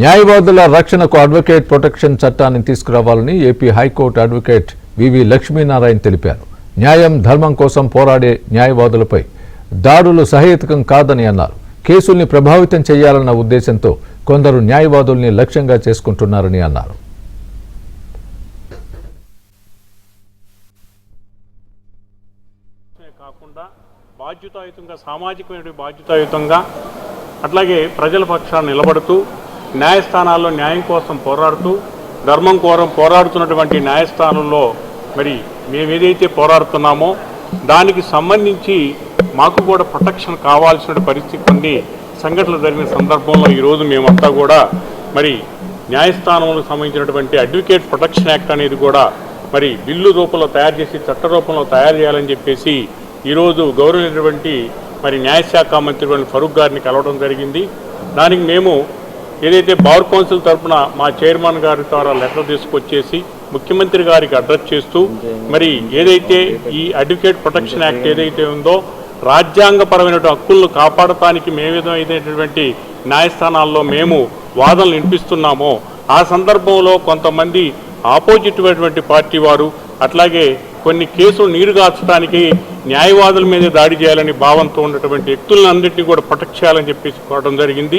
న్యాయవాదుల రక్షణకు advocate protection చట్టాన్ని తీసుకురావాలని ఏపీ హైకోర్టు అడ్వకేట్ వివి లక్ష్మీనారాయణ తెలిపారు. న్యాయం ధర్మం కోసం పోరాడే న్యాయవాదులపై దాడులు సహేతుకం కాదని అన్నారు. కేసుల్ని ప్రభావితం చేయాలన్న ఉద్దేశంతో కొందరు న్యాయవాదుల్ని లక్ష్యంగా చేసుకుంటున్నారని అన్నారు. సామాజికమైన బాధ్యతాయుతంగా అట్లాగే ప్రజల పక్షాన్ని నిలబడుతూ న్యాయస్థానాల్లో న్యాయం కోసం పోరాడుతూ ధర్మం కోసం పోరాడుతున్నటువంటి న్యాయస్థానంలో మరి మేము ఏదైతే పోరాడుతున్నామో దానికి సంబంధించి మాకు కూడా ప్రొటెక్షన్ కావాల్సిన పరిస్థితి కొన్ని సంఘటనలు జరిగిన సందర్భంలో ఈరోజు మేమంతా కూడా మరి న్యాయస్థానంలో సంబంధించినటువంటి అడ్వకేట్ ప్రొటెక్షన్ యాక్ట్ అనేది కూడా మరి బిల్లు రూపంలో తయారు చేసి చట్ట రూపంలో తయారు చేయాలని చెప్పేసి ఈరోజు గౌరవమైనటువంటి మరి న్యాయశాఖ మంత్రి ఫరూక్ గారిని కలవడం జరిగింది. దానికి మేము ఏదైతే బార్ కౌన్సిల్ తరఫున మా చైర్మన్ గారి ద్వారా లెటర్ తీసుకొచ్చేసి ముఖ్యమంత్రి గారికి అడ్రస్ చేస్తూ మరి ఏదైతే ఈ అడ్వకేట్ ప్రొటెక్షన్ యాక్ట్ ఏదైతే ఉందో రాజ్యాంగపరమైన హక్కులను కాపాడటానికి మే విధమైనటువంటి న్యాయస్థానాల్లో మేము వాదనలు వినిపిస్తున్నామో ఆ సందర్భంలో కొంతమంది ఆపోజిట్ అయినటువంటి పార్టీ వారు అట్లాగే కొన్ని కేసులు నీరుగార్చడానికి న్యాయవాదుల మీద దాడి చేయాలని భావంతో ఉన్నటువంటి వ్యక్తులన్నింటినీ కూడా ప్రొటెక్ట్ చేయాలని చెప్పేసి కోరడం జరిగింది.